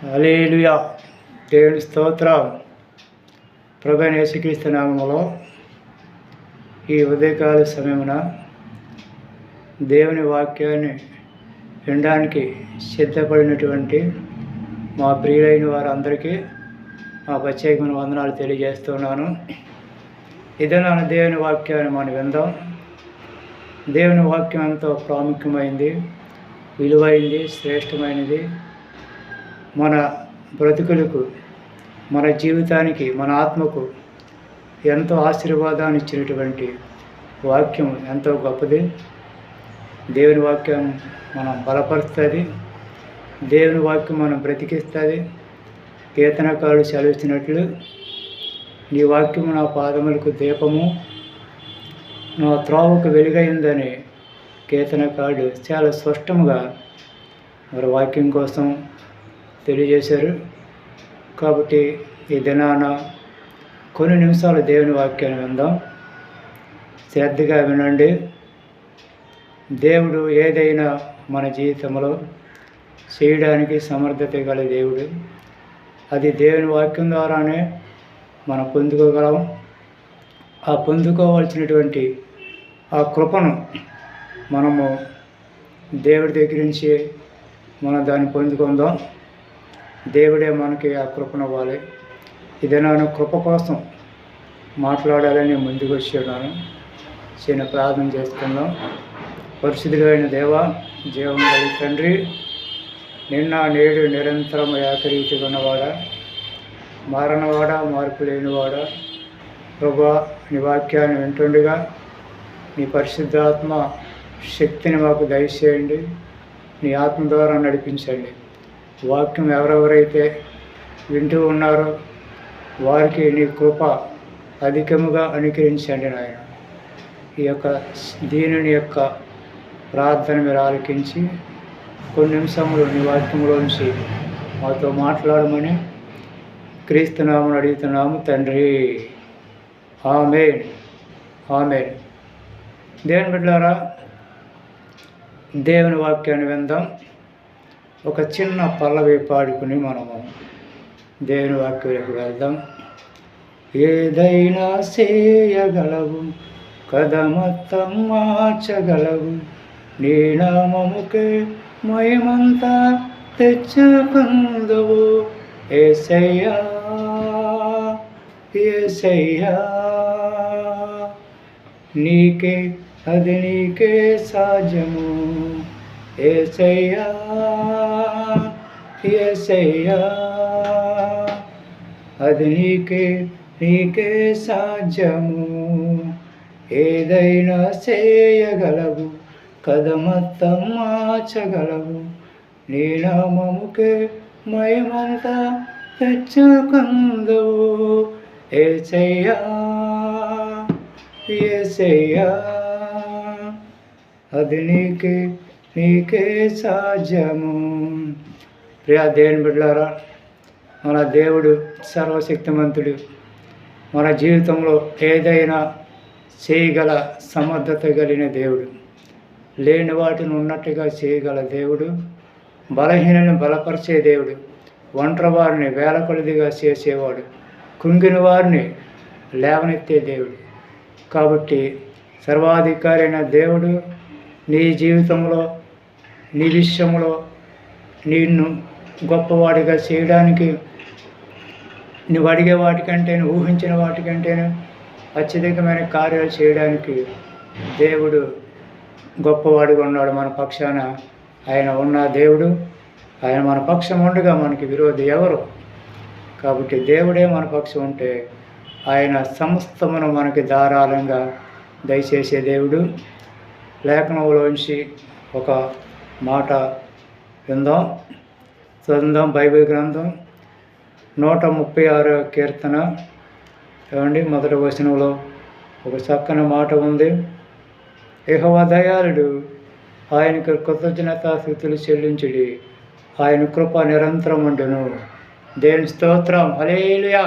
హల్లెలూయా. దేవుని స్తోత్రం. ప్రభువైన యేసుక్రీస్తు నామములో ఈ ఉదయకాల సమయమున దేవుని వాక్యాన్ని వినడానికి సిద్ధపడినటువంటి మా ప్రియులైన వారందరికీ మా ప్రత్యేకమైన వందనాలు తెలియజేస్తున్నాను. ఇదైనా దేవుని వాక్యాన్ని మనం విందాం. దేవుని వాక్యం ఎంతో ప్రాముఖ్యమైంది, విలువైంది, శ్రేష్టమైనది. మన బ్రతుకులకు, మన జీవితానికి, మన ఆత్మకు ఎంతో ఆశీర్వాదాన్ని ఇచ్చినటువంటి వాక్యం ఎంతో గొప్పది. దేవుని వాక్యం మనం బలపరుస్తుంది, దేవుని వాక్యం మనం బ్రతికిస్తుంది. కీర్తనకారుడు సెలవిచ్చినట్లు, నీ వాక్యము నా పాదములకు దీపము, నా త్రోవకు వెలుగైందని కీర్తనకారుడు చాలా స్పష్టంగా మరి వాక్యం కోసం తెలియజేశారు. కాబట్టి ఈ దినాన కొన్ని నిమిషాలు దేవుని వాక్యాన్ని విందాం. శ్రద్ధగా వినండి. దేవుడు ఏదైనా మన జీవితంలో చేయడానికి సమర్థత గల దేవుడు. అది దేవుని వాక్యం ద్వారానే మనం పొందుకోగలం. ఆ పొందుకోవాల్సినటువంటి ఆ కృపను మనము దేవుడి దగ్గర నుంచి మనం దాన్ని పొందుకుందాం. దేవుడే మనకి ఆ కృపను ఇవ్వాలి. ఇది నేను కృప కోసం మాట్లాడాలని ముందుకు వచ్చాను. చిన్న ప్రార్థన చేసుకుందాం. పరిశుద్ధుడైన దేవా, జీవం కలిగిన తండ్రి, నిన్న నేడు నిరంతరం ఏకరీతిగా ఉన్నవాడా, మారనవాడా, మార్పు లేనివాడా, ప్రభువా, నీ వాక్యాన్ని వింటుండగా నీ పరిశుద్ధాత్మ శక్తిని మాకు దయచేయండి. నీ ఆత్మ ద్వారా నడిపించండి. వాక్యం ఎవరెవరైతే వింటూ ఉన్నారో వారికి నీ కృప అధికముగా అనుగ్రహించండి నాయన. ఈ యొక్క దీనిని యొక్క ప్రార్థన మీరు ఆలకించి కొన్ని నిమిషములు నీ వాక్యంలోంచి మాతో మాట్లాడమని క్రీస్తునామని అడుగుతున్నాము తండ్రి. ఆమేన్, ఆమేన్. దేవుని బిడ్డలారా, దేవుని వాక్యాన్ని విందాం. ఒక చిన్న పల్లవి పాడుకుని మనము దేవుని వాక్యంలోకి వెళ్దాం. ఏదైనా చేయగలవు, కదమొత్తం మార్చగలవు, నీ నామముకే మహిమంతా తెచ్చుకుందువు. యేసయ్యా, యేసయ్యా, నీకే అది నీకే సాధ్యము. యేసయ్యా, యేసయ్యా, అది నీకే సాధ్యము. ఏదైనా చేయగలవు, కదమొత్తం మార్చగలవు, నీ నామముకే మహిమంతా తెచ్చుకుందువు. యేసయ్యా, యేసయ్యా, అది నీకే సాధ్యము. ప్రియా దేవుని బిడ్డలారా, మన దేవుడు సర్వశక్తిమంతుడు. మన జీవితంలో ఏదైనా చేయగల సమర్థత కలిగిన దేవుడు. లేని వాటిని ఉన్నట్టుగా చేయగల దేవుడు. బలహీనను బలపరిచే దేవుడు. ఒంటరి వారిని వేల కొలదిగా చేసేవాడు. కృంగిన వారిని లేవనెత్తే దేవుడు. కాబట్టి సర్వాధికారి అయిన దేవుడు నీ జీవితంలో, నీ విషయంలో నిన్ను గొప్పవాడిగా చేయడానికి, నువ్వు అడిగే వాటికంటే, ఊహించిన వాటికంటేనే అత్యధికమైన కార్యాలు చేయడానికి దేవుడు గొప్పవాడిగా ఉన్నాడు. మన పక్షాన ఆయన ఉన్న దేవుడు. ఆయన మన పక్షం ఉండగా మనకి విరోధి ఎవరు? కాబట్టి దేవుడే మన పక్షం ఉంటే ఆయన సమస్తమును మనకి ధారాళంగా దయచేసే దేవుడు. లేఖనంలోంచి ఒక మాట విందాం, చదువుదాం. బైబిల్ గ్రంథం 136వ కీర్తన ఏమండి, మొదటి వచనంలో ఒక చక్కని మాట ఉంది. యెహోవా దయాళుడు, ఆయనకు కృతజ్ఞతాస్తుతులు చెల్లించుడి, ఆయన కృప నిరంతరం ఉండును. దేవుని స్తోత్రం. హల్లెలూయా.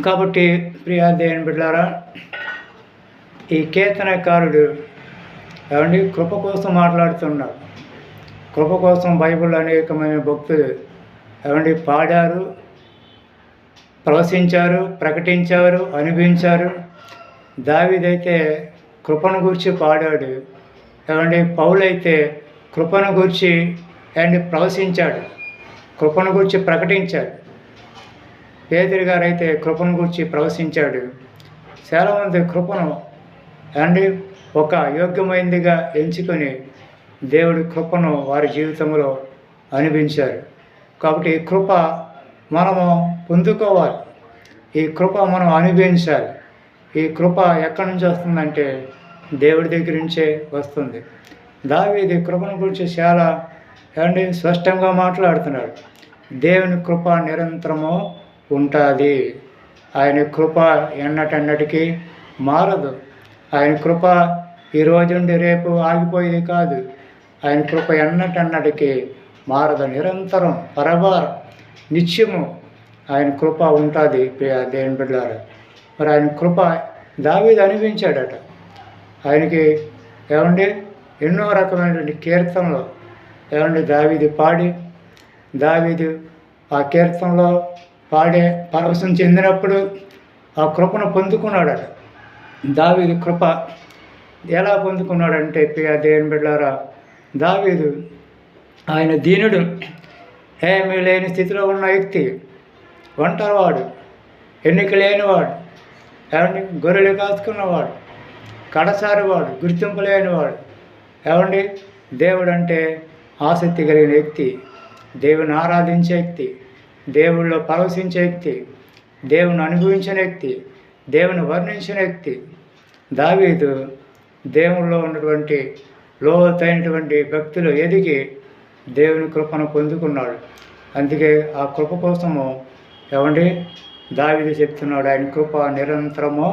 కాబట్టి ప్రియా దేవుని బిడ్డలారా, ఈ కీర్తనకారుడు ఏమండి కృప కోసం మాట్లాడుతున్నాడు. కృప కోసం బైబిల్ అనేకమైన భక్తులు ఏమండి పాడారు, ప్రవశించారు, ప్రకటించారు, అనుభవించారు. దావీదైతే కృపను గురించి పాడాడు. ఏమండి పౌలైతే కృపను గురించి ప్రవశించాడు, కృపను గురించి ప్రకటించాడు. పేదరి గారు అయితే కృపను గురించి ప్రవశించాడు. చాలామంది కృపను ఒక యోగ్యమైనదిగా ఎంచుకొని దేవుడి కృపను వారి జీవితంలో అనుభవించారు. కాబట్టి ఈ కృప మనము పొందుకోవాలి, ఈ కృప మనం అనుభవించాలి. ఈ కృప ఎక్కడి నుంచి వస్తుందంటే దేవుడి దగ్గర నుంచే వస్తుంది. దావీదు కృపను గురించి చాలా స్పష్టంగా మాట్లాడుతున్నాడు. దేవుని కృప నిరంతరము ఉంటుంది. ఆయన కృప ఎన్నటన్నటికీ మారదు. ఆయన కృప ఈరోజుండి రేపు ఆగిపోయేది కాదు. ఆయన కృప ఎన్నటన్నటికీ మారదు. నిరంతరం పరవారం నిత్యము ఆయన కృప ఉంటుంది. దేవుని బిడ్డలారా, మరి ఆయన కృప దావీదు అనుభవించాడట. ఆయనకి ఎన్నో రకమైనటువంటి కీర్తనలు దావీదు పాడి, దావీదు ఆ కీర్తనలో పాడే పరవశం చెందినప్పుడు ఆ కృపను పొందుకున్నాడట. దావీదు కృప ఎలా పొందుకున్నాడంటే దేవుని బిడ్డలారా, దావీదు ఆయన దీనుడు, ఏమీ లేని స్థితిలో ఉన్న వ్యక్తి, ఒంటరివాడు, ఎన్నిక లేనివాడు, గొర్రెలు కాచుకున్నవాడు, కడసారివాడు, గుర్తింపు లేనివాడు. దేవుడు అంటే ఆసక్తి కలిగిన వ్యక్తి, దేవుని ఆరాధించే వ్యక్తి, దేవుళ్ళో పరవశించే వ్యక్తి, దేవుని అనుభవించిన వ్యక్తి, దేవుని వర్ణించిన వ్యక్తి. దావీదు దేవుళ్ళలో ఉన్నటువంటి లోతైనటువంటి భక్తులు ఎదిగి దేవుని కృపను పొందుకున్నాడు. అందుకే ఆ కృప కోసము దావీదు చెప్తున్నాడు, ఆయన కృప నిరంతరము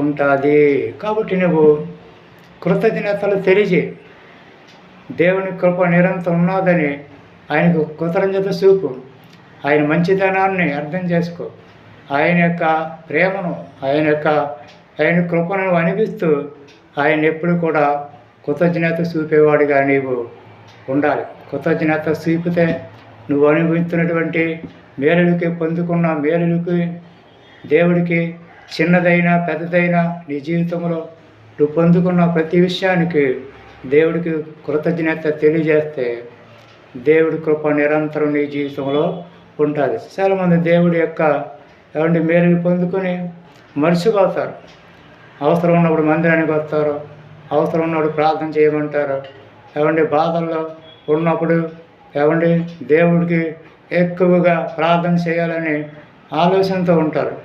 ఉంటుంది. కాబట్టి నువ్వు కృతజ్ఞతలు తెలియజేయి. దేవుని కృప నిరంతరం ఉన్నదని ఆయనకు కృతజ్ఞత చూపు. ఆయన మంచితనాన్ని అర్థం చేసుకో. ఆయన యొక్క ప్రేమను, ఆయన కృపను అనిపిస్తూ ఆయన ఎప్పుడు కూడా కృతజ్ఞత చూపేవాడిగా నీవు ఉండాలి. కృతజ్ఞత చూపితే నువ్వు అనుభవిస్తున్నటువంటి మేలులకి, పొందుకున్న మేలులకి, దేవుడికి చిన్నదైనా పెద్దదైనా నీ జీవితంలో నువ్వు పొందుకున్న ప్రతి విషయానికి దేవుడికి కృతజ్ఞత తెలియజేస్తే దేవుడి కృప నిరంతరం నీ జీవితంలో ఉంటుంది. చాలామంది దేవుడి యొక్క మేలుని పొందుకొని మర్చిపోతారు. అవసరం ఉన్నప్పుడు మందిరానికి వస్తారు, అవసరం ఉన్నప్పుడు ప్రార్థన చేయమంటారు. బాధల్లో ఉన్నప్పుడు దేవుడికి ఎక్కువగా ప్రార్థన చేయాలని ఆలోచనతో ఉంటారు.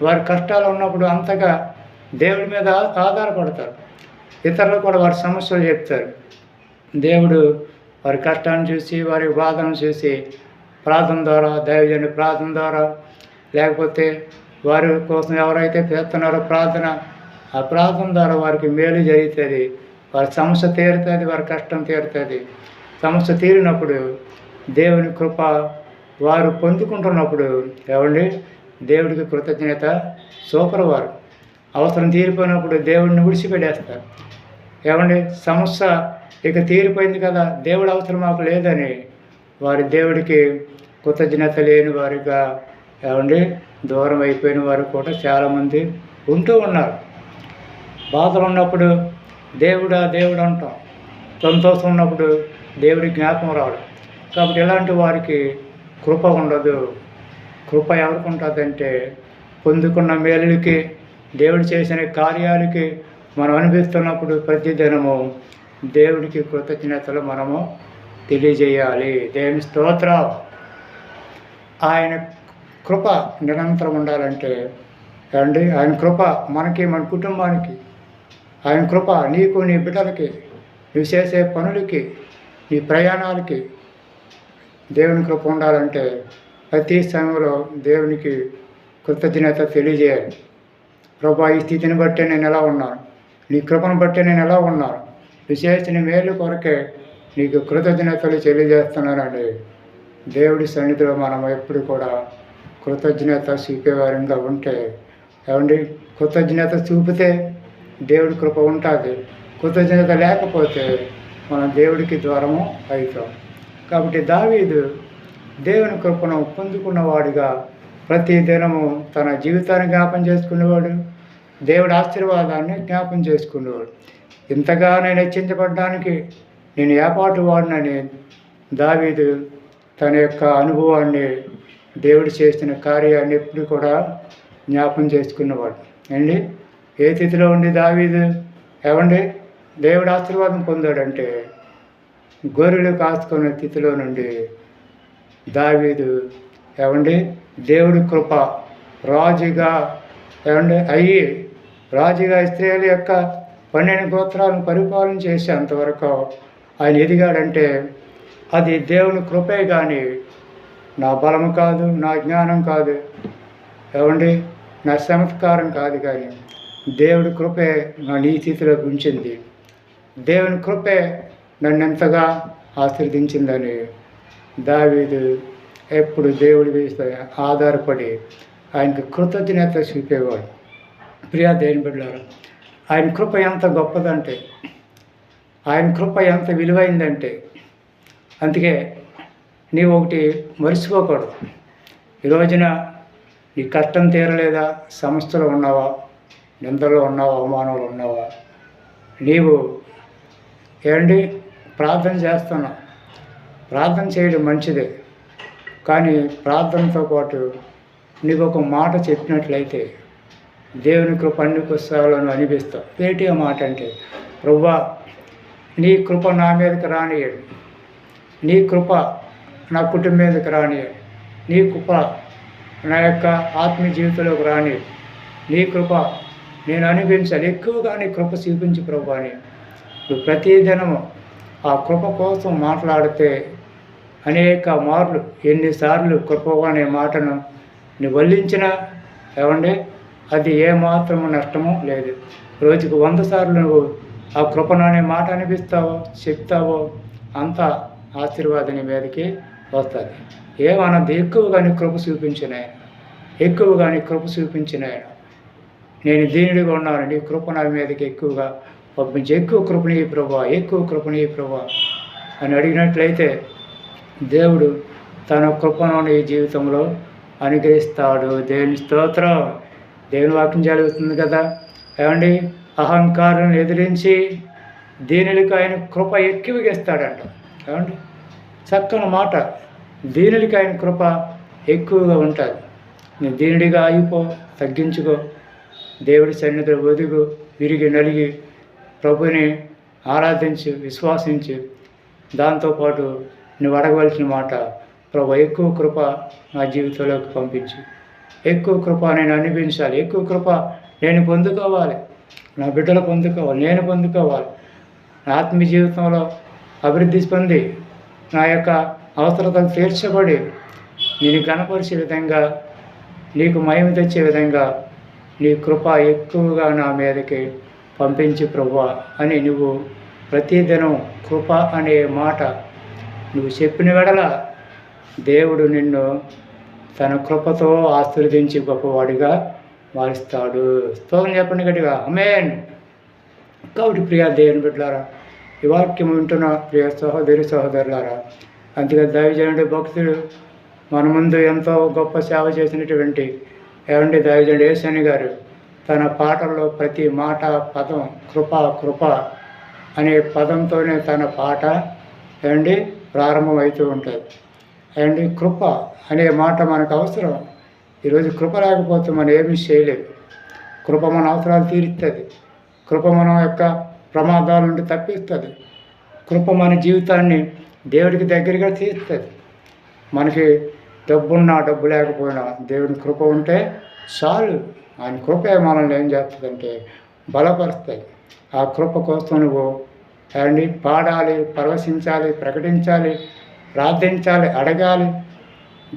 వారి కష్టాలు ఉన్నప్పుడు అంతగా దేవుడి మీద ఆధారపడతారు. ఇతరులు కూడా వారి సమస్యలు చెప్తారు. దేవుడు వారి కష్టాన్ని చూసి, వారి బాధను చూసి ప్రార్థన ద్వారా, దైవజనుడి ప్రార్థన ద్వారా, లేకపోతే వారి కోసం ఎవరైతే చేస్తున్నారో ప్రార్థన, ఆ ప్రార్థన ద్వారా వారికి మేలు జరుగుతుంది, వారి సమస్య తీరుతుంది, వారి కష్టం తీరుతుంది. సమస్య తీరినప్పుడు దేవుని కృప వారు పొందుకుంటున్నప్పుడు దేవుడికి కృతజ్ఞత సూపర్. వారు అవసరం తీరిపోయినప్పుడు దేవుడిని విడిచిపెట్టేస్తారు. సమస్య ఇక తీరిపోయింది కదా, దేవుడు అవసరం మాకు లేదని వారి దేవుడికి కృతజ్ఞత లేని వారిగా దూరం అయిపోయిన వారు కూడా చాలామంది ఉంటూ ఉన్నారు. బాధలు ఉన్నప్పుడు దేవుడా దేవుడు అంటాం, సంతోషం ఉన్నప్పుడు దేవుడి జ్ఞాపకం రావడం. కాబట్టి ఇలాంటి వారికి కృప ఉండదు. కృప ఎవరికి ఉంటుందంటే పొందుకున్న మేలులకి, దేవుడు చేసిన కార్యాలకి మనం అనిపిస్తున్నప్పుడు ప్రతి దినము దేవుడికి కృతజ్ఞతలు మనము తెలియజేయాలి. దేవుని స్తోత్రం. ఆయన కృప నిరంతరం ఉండాలంటే ఆయన కృప మనకి, మన కుటుంబానికి, ఆయన కృప నీకు, నీ బిడ్డలకి, నువ్వు చేసే పనులకి, నీ ప్రయాణాలకి దేవుని కృప ఉండాలంటే ప్రతి సమయంలో దేవునికి కృతజ్ఞత తెలియజేయాలి. ప్రభా, ఈ స్థితిని బట్టే నేను ఎలా ఉన్నాను, నీ కృపను బట్టే నేను ఎలా ఉన్నాను, నువ్వు చేసిన మేలు కొరకే నీకు కృతజ్ఞతలు తెలియజేస్తున్నానండి. దేవుడి సన్నిధిలో మనం ఎప్పుడు కూడా కృతజ్ఞత చూపేవారంగా ఉంటే కృతజ్ఞత చూపితే దేవుడి కృప ఉంటుంది. కృతజ్ఞత లేకపోతే మనం దేవుడికి దూరము అవుతాం. కాబట్టి దావీదు దేవుని కృపను పొందుకున్నవాడిగా ప్రతి దినము తన జీవితాన్ని జ్ఞాపం చేసుకునేవాడు, దేవుడి ఆశీర్వాదాన్ని జ్ఞాపం చేసుకునేవాడు. ఇంతగా నేను హెచ్చించబడడానికి నేను ఏపాటు వాడినని దావీదు తన యొక్క అనుభవాన్ని, దేవుడు చేసిన కార్యాన్ని ఎప్పుడు కూడా జ్ఞాపం చేసుకున్నవాడు అండి. ఏ స్థితిలో ఉండి దావీదు దేవుడు ఆశీర్వాదం పొందాడంటే, గొర్రెలు కాచుకునే స్థితిలో నుండి దావీదు దేవుడి కృప రాజుగా అయ్యి రాజుగా ఇశ్రాయేలు యొక్క 12 గోత్రాలను పరిపాలన చేసి అంతవరకు ఆయన ఎదిగాడంటే అది దేవుని కృపే కానీ నా బలం కాదు, నా జ్ఞానం కాదు, నా చమత్కారం కాదు, కానీ దేవుడి కృపే నన్ను ఈ స్థితిలోకి ఉంచింది. దేవుని కృపే నన్ను ఎంతగా ఆశీర్వదించిందని దావీదు ఎప్పుడు దేవుడి మీద ఆధారపడి ఆయనకు కృతజ్ఞత చూపేవాడు. ప్రియా దేవుని బిడ్డలారా, ఆయన కృప ఎంత గొప్పదంటే, ఆయన కృప ఎంత విలువైందంటే, అందుకే నీవు ఒకటి మర్చిపోకూడదు. ఈ రోజున నీ కష్టం తీరలేదా, సమస్యలు ఉన్నావా, నిందలో ఉన్నావా, అవమానాలు ఉన్నావా, నీవు ప్రార్థన చేస్తున్నావు. ప్రార్థన చేయడం మంచిదే, కానీ ప్రార్థనతో పాటు నీకు ఒక మాట చెప్పినట్లయితే దేవుని కృప అన్ని కుసాలను అనిపిస్తావు. ఏంటి ఆ మాట అంటే, ప్రభువా నీ కృప నా మీదకి రానియండి, నీ కృప నా కుటుంబం మీదకి రానియండి, నీ కృప నా యొక్క ఆత్మీయ జీవితంలోకి రానియండి, నీ కృప నేను అనిపించాలి, ఎక్కువగా నీ కృప చూపించి ప్రభు అని నువ్వు ప్రతిదినము ఆ కృప కోసం మాట్లాడితే అనేక మార్లు, ఎన్నిసార్లు కృప అనే మాటను నువ్వు వల్లించినా అది ఏమాత్రము నష్టము లేదు. రోజుకు 100 సార్లు నువ్వు ఆ కృపను అనే మాట అనిపిస్తావో, చెప్తావో, అంత ఆశీర్వాదం నీ మీదకి వస్తుంది. ఏమన్నది ఎక్కువగా నీ కృప చూపించిన ఆయన, ఎక్కువగా నీ కృప చూపించిన ఆయన, నేను దీనుడిగా ఉన్నాను, నీ కృప నా మీదకి ఎక్కువగా పంపించి, ఎక్కువ కృపని ప్రభా, ఎక్కువ కృపని ప్రభా అని అడిగినట్లయితే దేవుడు తన కృపను నీ జీవితంలో అనుగ్రహిస్తాడు. దేవుని స్తోత్రం. దేవుని వాక్యం జరుగుతుంది కదా, అహంకారాన్ని ఎదిరించి దీనులకు ఆయన కృప ఎక్కువగా ఇస్తాడంట. చక్కని మాట, దీనులకి ఆయన కృప ఎక్కువగా ఉంటుంది. నేను దీనుడిగా అయిపో, తగ్గించుకో, దేవుడి సన్నిధిలో ఒదుగు, విరిగి నలిగి ప్రభుని ఆరాధించు, విశ్వాసించు. దాంతోపాటు నువ్వు అడగవలసిన మాట, ప్రభు ఎక్కువ కృప నా జీవితంలోకి పంపించు, ఎక్కువ కృప నేను అనిపించాలి, ఎక్కువ కృప నేను పొందుకోవాలి, నా బిడ్డలు పొందుకోవాలి, నేను పొందుకోవాలి, నా ఆత్మీయ జీవితంలో అభివృద్ధి పొంది నా యొక్క అవసరతలు తీర్చబడి నేను కనపరిచే విధంగా, నీకు మహిమ తెచ్చే విధంగా నీ కృప ఎక్కువగా నా మీదకి పంపించి ప్రభువా అని నువ్వు ప్రతిదినం కృప అనే మాట నువ్వు చెప్పిన వెడల దేవుడు నిన్ను తన కృపతో ఆశీర్వదించి గొప్పవాడిగా మారుస్తాడు. స్తోత్రం చెప్పండి గట్టిగా, ఆమేన్. కాబట్టి ప్రియ దేవుని బిడ్డలారా, ఈ వాక్యం వింటున్న ప్రియ సహోదరి సహోదరులారా, అందుకే దైవజనుడు భక్తుడు మన ముందు ఎంతో గొప్ప సేవ చేసినటువంటి దైవజనుడు యేసయ్య గారు తన పాటల్లో ప్రతి మాట, పదం కృప కృప అనే పదంతోనే తన పాట ప్రారంభమవుతూ ఉంటుంది. కృప అనే మాట మనకు అవసరం. ఈరోజు కృప లేకపోతే మనం ఏమీ చేయలేదు. కృప మన అవసరాలు తీరుస్తుంది, కృప మన యొక్క ప్రమాదాల నుండి తప్పిస్తుంది, కృప మన జీవితాన్ని దేవుడికి దగ్గరగా తీస్తుంది. మనకి డబ్బున్నా డబ్బు లేకపోయినా దేవుని కృప ఉంటే చాలు. ఆయన కృపే మనల్ని ఏం చేస్తుందంటే బలపరుస్తాయి. ఆ కృప కోసం నువ్వు పాడాలి, పరవశించాలి, ప్రకటించాలి, ప్రార్థించాలి, అడగాలి.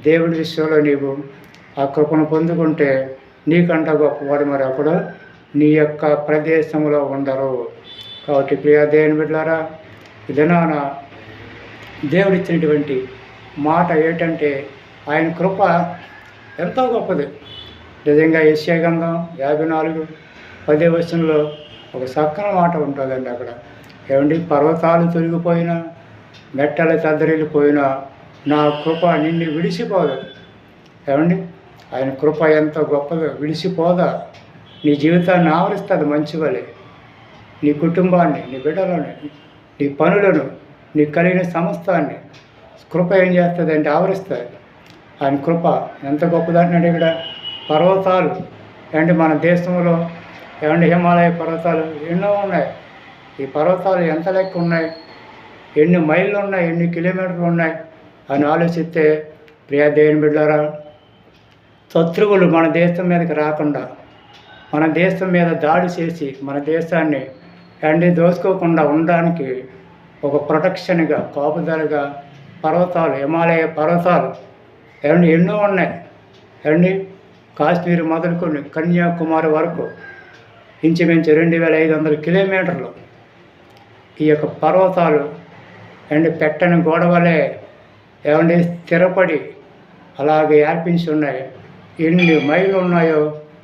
దేవుడి విషయంలో నీవు ఆ కృపను పొందుకుంటే నీకంట గొప్పవాడు మరి అప్పుడు నీ యొక్క ప్రదేశంలో ఉండరు. కాబట్టి ప్రియ దేవుని బిడ్డలారా, ఇదనాన దేవుడిచ్చినటువంటి మాట ఏంటంటే ఆయన కృప ఎంతో గొప్పది. నిజంగా యెషయా గ్రంథం 54:10 ఒక చక్కని మాట ఉంటుందండి. అక్కడ ఏమండి, పర్వతాలు తొలగిపోయినా, మెట్టలు తద్దరిల్లిపోయినా నా కృప నిన్ను విడిచిపోదు. ఏమండి, ఆయన కృప ఎంత గొప్పదో, విడిచిపోదా. నీ జీవితాన్ని ఆవరిస్తుంది మంచి వలె. నీ కుటుంబాన్ని, నీ బిడ్డలను, నీ పనులను, నీ కలిగిన సమస్తాన్ని కృప ఏం చేస్తుందంటే ఆవరిస్తుంది. ఆయన కృప ఎంత గొప్పదంటున్నాడు ఇక్కడ. పర్వతాలు ఏమంటే మన దేశంలో ఏమంటే హిమాలయ పర్వతాలు ఎన్నో ఉన్నాయి. ఈ పర్వతాలు ఎంత లెక్క ఉన్నాయి, ఎన్ని మైళ్ళు ఉన్నాయి, ఎన్ని కిలోమీటర్లు ఉన్నాయి అని ఆలోచిస్తే, ప్రియ దేవుని బిడ్డలారా, శత్రువులు మన దేశం మీదకి రాకుండా, మన దేశం మీద దాడి చేసి మన దేశాన్ని దోసుకోకుండా ఉండడానికి ఒక ప్రొటెక్షన్గా, కాపుదలగా పర్వతాలు, హిమాలయ పర్వతాలు ఎన్నో ఉన్నాయి. కాశ్మీర్ మొదలుకొని కన్యాకుమారి వరకు ఇంచుమించు 2500 కిలోమీటర్లు ఈ యొక్క పర్వతాలు పెట్టని గోడవలే స్థిరపడి అలాగే ఏర్పించి ఉన్నాయి. ఎన్ని మైళ్ళు ఉన్నాయో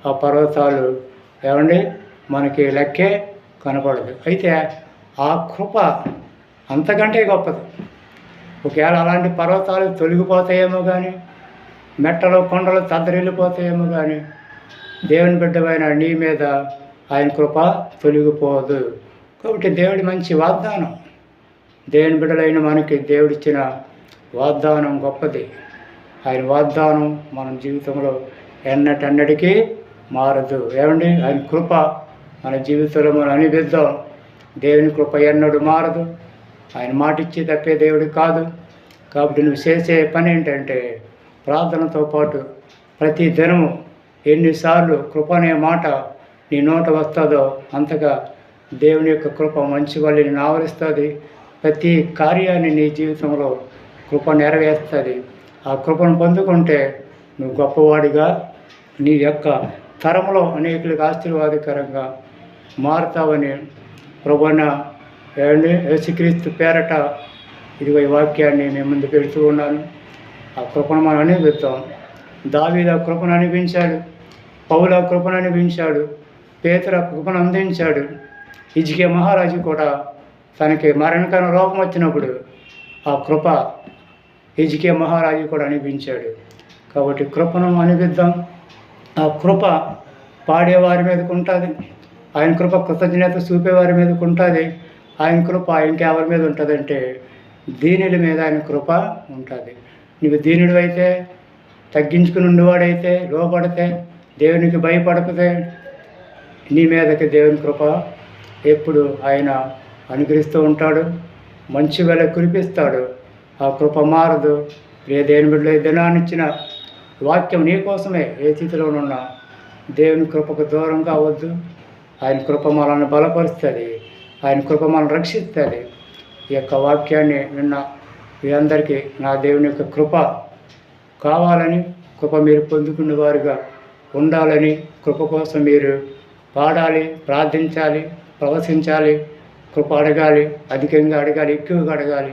ఆ పర్వతాలు మనకి లెక్కే కనపడదు. అయితే ఆ కృప అంతకంటే గొప్పది. ఒకవేళ అలాంటి పర్వతాలు తొలగిపోతాయేమో కానీ, మెట్టలు కొండలు తద్దరిల్లిపోతాయేమో కానీ, దేవుని బిడ్డమైన నీ మీద ఆయన కృప తొలగిపోదు. కాబట్టి దేవుడి మంచి వాగ్దానం, దేవుని బిడ్డలైన మనకి దేవుడిచ్చిన వాగ్దానం గొప్పది. ఆయన వాగ్దానం మన జీవితంలో ఎన్నటన్నటికీ మారదు. ఆయన కృప మన జీవితంలో మనం అనుభవిద్దాం. దేవుని కృప ఎన్నడూ మారదు. ఆయన మాట ఇచ్చి తప్పే దేవుడు కాదు. కాబట్టి నువ్వు చేసే పని ఏంటంటే, ప్రార్థనతో పాటు ప్రతి దినము ఎన్నిసార్లు కృప అనే మాట నీ నోట వస్తుందో అంతగా దేవుని యొక్క కృప మంచి వాళ్ళని ఆవరిస్తుంది. ప్రతి కార్యాన్ని నీ జీవితంలో కృప నెరవేరుస్తుంది. ఆ కృపను పొందుకుంటే నువ్వు గొప్పవాడిగా, నీ యొక్క తరంలో అనేకులకు ఆశీర్వాదకరంగా మారుతావని ప్రభువైన యేసుక్రీస్తు పేరట ఇదిగో ఈ వాక్యాన్ని మేము ముందు పెడుతూ ఉన్నాను. ఆ కృపను మనం అనుభవిస్తాం. దావీదు ఆ కృపను అనిపించాడు, పౌలు ఆ కృపను అనిపించాడు, పేతురు ఆ కృపను అందించాడు. హిజ్కియా మహారాజు కూడా తనకి మరణకర రోగం వచ్చినప్పుడు ఆ కృప హిజ్కియా మహారాజు కూడా అనిపించాడు. కాబట్టి కృపను అనిపిద్దాం. ఆ కృప పాడేవారి మీదకు ఉంటుంది. ఆయన కృప కృతజ్ఞత చూపేవారి మీదకు ఉంటుంది. ఆయన కృప ఇంకెవరి మీద ఉంటుందంటే దీనుల మీద ఆయన కృప ఉంటుంది. నువ్వు దీనుడు అయితే, తగ్గించుకుని ఉండేవాడైతే, లోపడితే, దేవునికి భయపడితే నీ మీదకి దేవుని కృప ఎప్పుడు ఆయన అనుగ్రహిస్తూ ఉంటాడు. మంచి వేళ కురిపిస్తాడు. ఆ కృప మారదు. ఏ దేవుని బిడ్డలో దినాన్ని ఇచ్చిన వాక్యం నీ కోసమే. ఏ స్థితిలోనున్నా దేవుని కృపకు దూరం కావద్దు. ఆయన కృప మనల్ని బలపరుస్తుంది. ఆయన కృప మనల్ని రక్షిస్తుంది. ఈ యొక్క వాక్యాన్ని విన్న మీ అందరికీ నా దేవుని యొక్క కృప కావాలని, కృప మీరు పొందుకునే వారుగా ఉండాలని, కృప కోసం మీరు పాడాలి, ప్రార్థించాలి, ప్రవశించాలి, కృప అడగాలి, అధికంగా అడగాలి, ఎక్కువగా అడగాలి.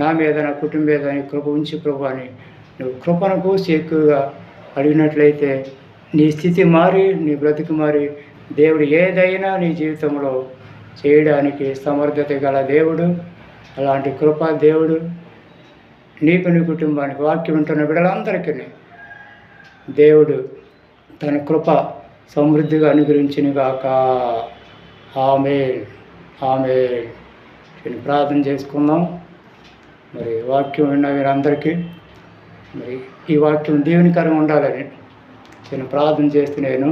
నా మీద, నా కుటుంబం మీద నీ కృప ఉంచి ప్రభు అని నువ్వు కృపను కూసి ఎక్కువగా అడిగినట్లయితే నీ స్థితి మారి, నీ బ్రతుకు మారి దేవుడు ఏదైనా నీ జీవితంలో చేయడానికి సమర్థత గల దేవుడు. అలాంటి కృప దేవుడు నీకు, నీ కుటుంబానికి, వాక్యం ఉంటున్న బిడ్డలందరికీ దేవుడు తన కృప సమృద్ధిగా అనుగ్రహించునుగాక. ఆమేన్, ఆమేన్. నేను ప్రార్థన చేసుకుందాం. మరి వాక్యం విన్న వీరందరికీ మరి ఈ వాక్యం దీవెనకరంగా ఉండాలని నేను ప్రార్థన చేసి నేను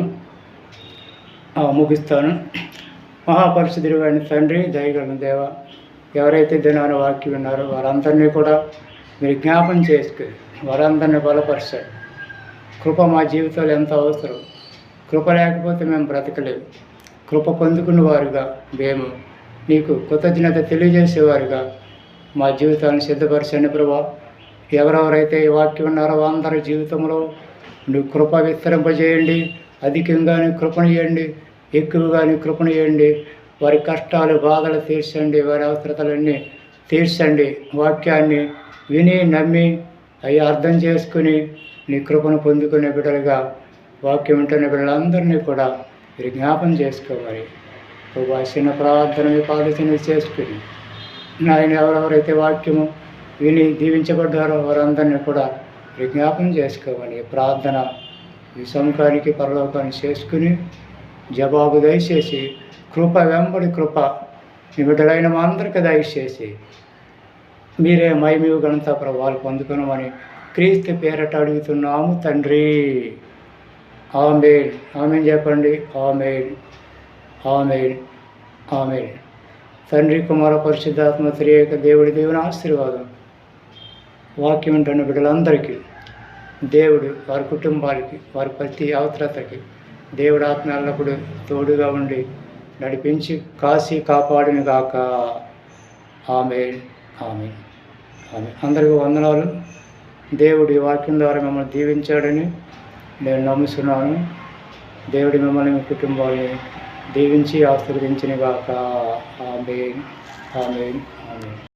ముగిస్తాను. మహాపరిశుద్ధుడు అయిన తండ్రి, దయగల దేవ, ఎవరైతే దినాన వాక్యం విన్నారో వారందరినీ కూడా మీరు జ్ఞాపం చేసుకుని వారందరినీ బలపరచారు. కృప మా జీవితాలు ఎంతో అవసరం. కృప లేకపోతే మేము బ్రతకలేము. కృప పొందుకున్న వారుగా మేము నీకు కృతజ్ఞత తెలియజేసేవారుగా మా జీవితాన్ని సిద్ధపరచండి ప్రభా. ఎవరెవరైతే ఈ వాక్యం ఉన్నారో అందరి జీవితంలో నువ్వు కృప విస్తరింపజేయండి. అధికంగానే కృపణీయండి, ఎక్కువగానే కృపణీయండి. వారి కష్టాలు, బాధలు తీర్చండి, వారి అవసరతలన్నీ తీర్చండి. వాక్యాన్ని విని, నమ్మి, అవి అర్థం చేసుకుని నీ కృపను పొందుకునే బిడ్డలుగా, వాక్యం ఉంటున్న బిడ్డలందరినీ కూడా మీరు జ్ఞాపం చేసుకోవాలి. ప్రభా చిన్న ప్రార్థన మీ పాదచిన చేసుకుని నాయన ఎవరెవరైతే వాక్యము విని దీవించబడ్డారో వారందరినీ కూడా విజ్ఞాపనం చేసుకోమని ప్రార్థన ఈ సముఖానికి పరలోకాన్ని చేసుకుని జవాబు దయచేసి కృప వెంబడి కృప మీ బిడ్డలైన మా అందరికీ దయచేసి మీరే మహిమయు ఘనత ప్రభావాలు పొందుకున్నామని క్రీస్తు పేరట అడుగుతున్నాము తండ్రి. ఆమేన్. ఆమేన్ చెప్పండి. ఆమేన్. ఆమేన్. ఆమేన్. తండ్రి కుమార పరిశుద్ధాత్మ త్రియేక దేవుని ఆశీర్వాదం వాక్యం ఉంటున్న బిడ్డలందరికీ దేవుడు వారి కుటుంబాలకి వారి ప్రతి అవసరతకి దేవుడు ఆత్మ ఎల్లప్పుడూ తోడుగా ఉండి నడిపించి కాసి కాపాడును గాక. ఆమేన్. ఆమేన్. ఆమేన్. అందరికీ వందనాలు. దేవుడి వాక్యం ద్వారా మిమ్మల్ని దీవించాడని నేను నమ్ముతున్నాను. దేవుడి మిమ్మల్ని మీ కుటుంబాన్ని దీవించి ఆశీర్వదించిన గాక. ఆమేన్. ఆమేన్. ఆమేన్.